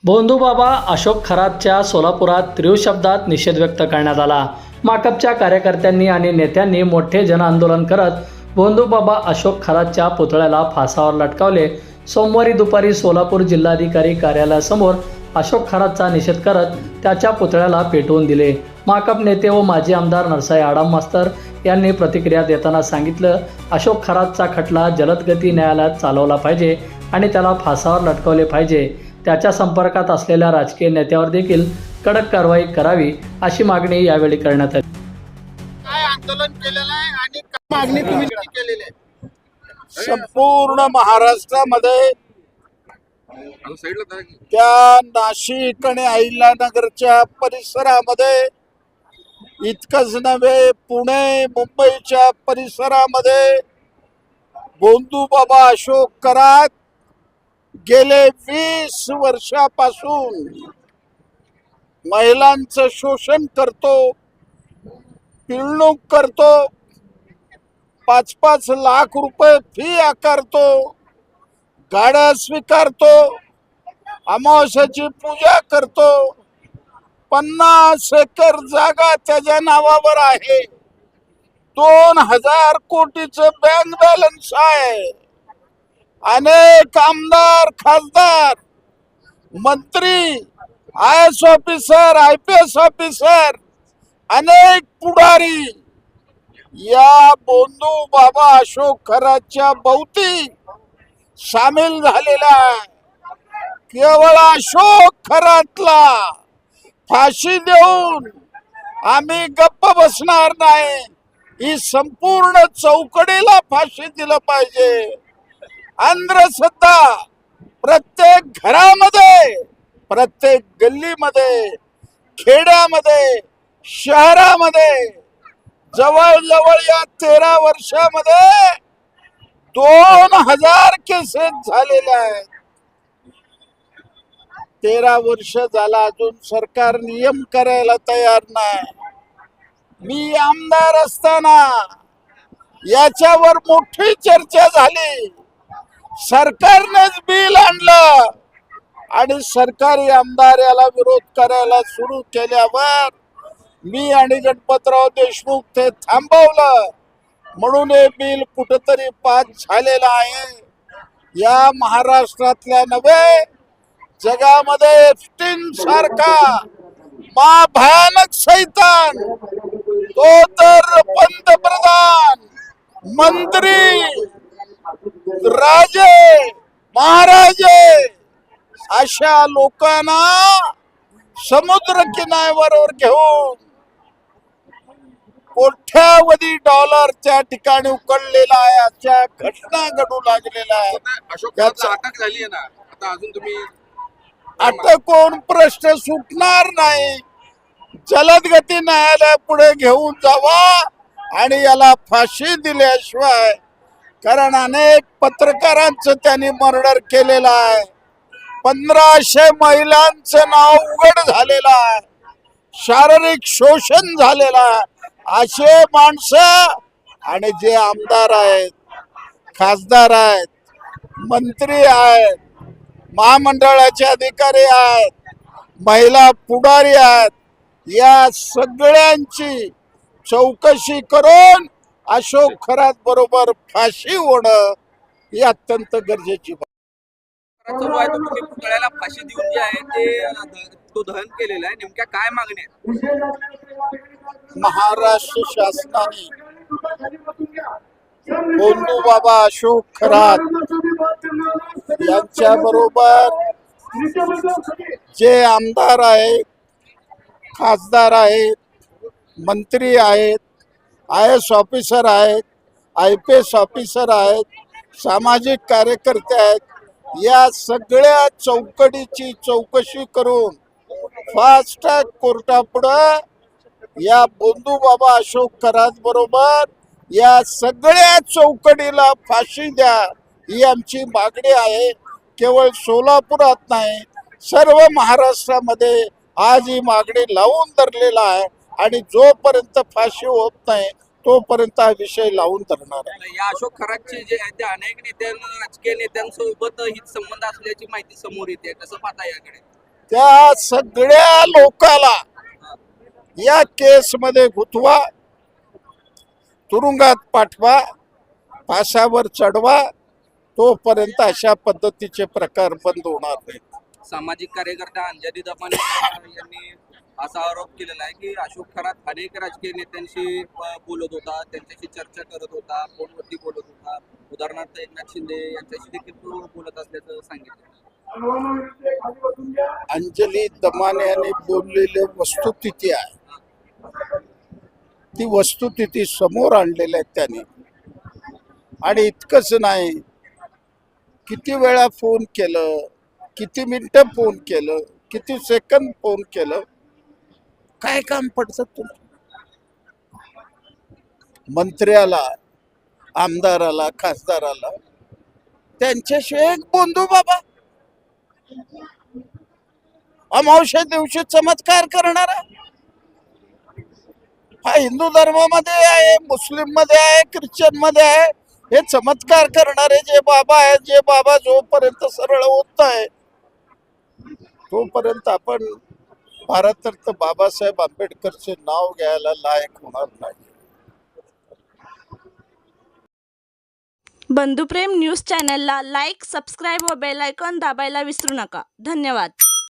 भोंदूबाबा अशोक खरातच्या सोलापुरात तीव्र शब्दात निषेध व्यक्त करण्यात आला। माकपच्या कार्यकर्त्यांनी आणि नेत्यांनी मोठे जनआंदोलन करत भोंदूबाबा अशोक खरातच्या पुतळ्याला फासावर लटकावले। सोमवारी दुपारी सोलापूर जिल्हाधिकारी कार्यालयासमोर अशोक खरातचा निषेध करत त्याच्या पुतळ्याला पेटवून दिले। माकप नेते व माजी आमदार नरसाई आडम मास्तर यांनी प्रतिक्रिया देताना सांगितलं, अशोक खरातचा खटला जलदगती न्यायालयात चालवला पाहिजे आणि त्याला फासावर लटकवले पाहिजे। त्याच्या संपर्कात असलेल्या राजकीय नेत्यावर देखील कडक कारवाई करावी अशी मागणी यावेळी करण्यात आली। काय आंदोलन केलेलं आहे आणि काय मागणी तुम्ही केलेली आहे? संपूर्ण महाराष्ट्रामध्ये त्या नाशिक आणि अहिल्यानगरच्या परिसरामध्ये इतकंच नव्हे, पुणे मुंबईच्या परिसरामध्ये भोंदूबाबा अशोक खरात गेले 20 वर्षापासून महिलांचं शोषण करतो, पिळवणूक करतो, 5-5 लाख रुपये फी आकारतो, गाड्या स्वीकारतो, अमावस्याची पूजा करतो, 50 एकर जागा त्याच्या नावावर आहे, 2000 कोटीचं बँक बॅलन्स आहे, अनेक आमदार खासदार मंत्री IAS ऑफिसर IPS ऑफिसर अनेक पुढारी या भोंदूबाबा अशोक खरातच्या भोवती सामील झालेला आहे। केवळ अशोक खरातला फाशी देऊन आम्ही गप्प बसणार नाही, ही संपूर्ण चौकडीला फाशी दिलं पाहिजे। अंधश्रद्धा प्रत्येक घरामध्ये, प्रत्येक गल्लीमध्ये, खेड्यामध्ये, शहरामध्ये जवळजवळ या 13 वर्षामध्ये 2000 केसेस झालेल्या आहेत। 13 वर्ष झाला अजून सरकार नियम करायला तयार नाही। मी आमदार असताना याच्यावर मोठी चर्चा झाली, सरकारनेच बिल आणलं आणि सरकारी आमदार याला विरोध करायला सुरू केल्यावर मी आणि गणपतराव देशमुख ते थांबवलं, म्हणून हे बिल कुठेतरी पास झालेलं आहे। या महाराष्ट्रातल्या नव्हे, जगामध्ये एप्स्टीन सारखा महाभयानक शैतान, तो तर पंतप्रधान, मंत्री, राजे महाराजे अशा लोकांना समुद्र किनाऱ्यावर घेऊन कोट्यावधी डॉलर त्या ठिकाणी उकळलेला आहे, अशा घटना घडू लागलेल्या आहेत। अटक झाली आहे ना, आता अजून तुम्ही अटक होऊन प्रश्न सुटणार नाही, जलदगती न्यायालयापुढे घेऊन जावा आणि याला फाशी दिल्याशिवाय, कारण अनेक पत्रकारांचं त्यांनी मर्डर केलेलं आहे, 1500 महिलांचं नाव उघड झालेलं आहे, शारीरिक शोषण झालेलं आहे। असे माणसं आणि जे आमदार आहेत, खासदार आहेत, मंत्री आहेत, महामंडळाचे अधिकारी आहेत, महिला पुढारी आहेत, या सगळ्यांची चौकशी करून अशोक खरात बरोबर फाशी होणं ही अत्यंत गरजेची बाब आहे। तुम्ही पुतळ्याला फाशी देऊन जे आहे ते तो दहन केलेला आहे, नेमक्या काय मागण्या आहेत? महाराष्ट्र शासनाने भोंदूबाबा अशोक खरात यांच्या बरोबर जे आमदार आहेत, खासदार आहेत, मंत्री आहेत, IAS ऑफिसर आहेत, IPS ऑफिसर आहेत, सामाजिक कार्यकर्ते आहेत, या सगळ्या चौकडीची चौकशी करून फास्ट ट्रॅक कोर्टापुढे या भोंदूबाबा अशोक खरात बरोबर या सगळ्या चौकडीला फाशी द्या, ही आमची मागणी आहे। केवळ सोलापुरात नाही, सर्व महाराष्ट्रामध्ये आज ही मागणी लावून धरलेला आहे आणि जोपर्यंत फाशी होत नाही तोपर्यंत हा विषय लावून धरणार आहे। या अशोक खरातचे जे आहे ते अनेक नेत्यांना, राजकीय नेत्यांसोबत हित संबंध असल्याची माहिती समोर येते, कसं पाहता याकडे? त्या सगळ्या लोकाला या केसमध्ये गुंतवा, तुरुंगात पाठवा, फासावर चढवा, तोपर्यंत अशा पद्धतीचे प्रकार बंद होणार नाहीत. सामाजिक कार्यकर्त्या अंजली दमाने यांनी असा आरोप केलेला आहे की अशोक खरात अनेक राजकीय नेत्यांशी बोलत होता, त्यांच्याशी चर्चा करत होता, फोनवरती बोलत होता. उदाहरणार्थ एकनाथ शिंदे यांच्याशी देखील तो बोलत असल्याचं सांगितलं. अंजली दमाने यांनी बोललेली वस्तुस्थिती आहे, ती वस्तुस्थिती समोर आणलेली आहे त्यांनी. आणि इतकंच नाही, किती वेळा फोन केलं, किती मिनिटं फोन केलं, किती सेकंद फोन केलं, काय काम पडतं तुला? मंत्र्याला, आमदाराला, खासदाराला त्यांच्याशिवाय एक बोंधू बाबा अमावस्या दिवशी चमत्कार करणारा, हा हिंदू धर्मामध्ये आहे, मुस्लिम मध्ये आहे, ख्रिश्चन मध्ये आहे. हे चमत्कार करणारे जे बाबा आहेत, जे बाबा जोपर्यंत सरळ होत आहे तोपर्यंत आपण भारतरत्न बाबासाहेब आंबेडकरचे नाव घ्यायला लायक होणार नाही. बंधुप्रेम न्यूज चॅनलला लाईक, सबस्क्राईब व बेल आयकॉन दाबायला विसरू नका. धन्यवाद.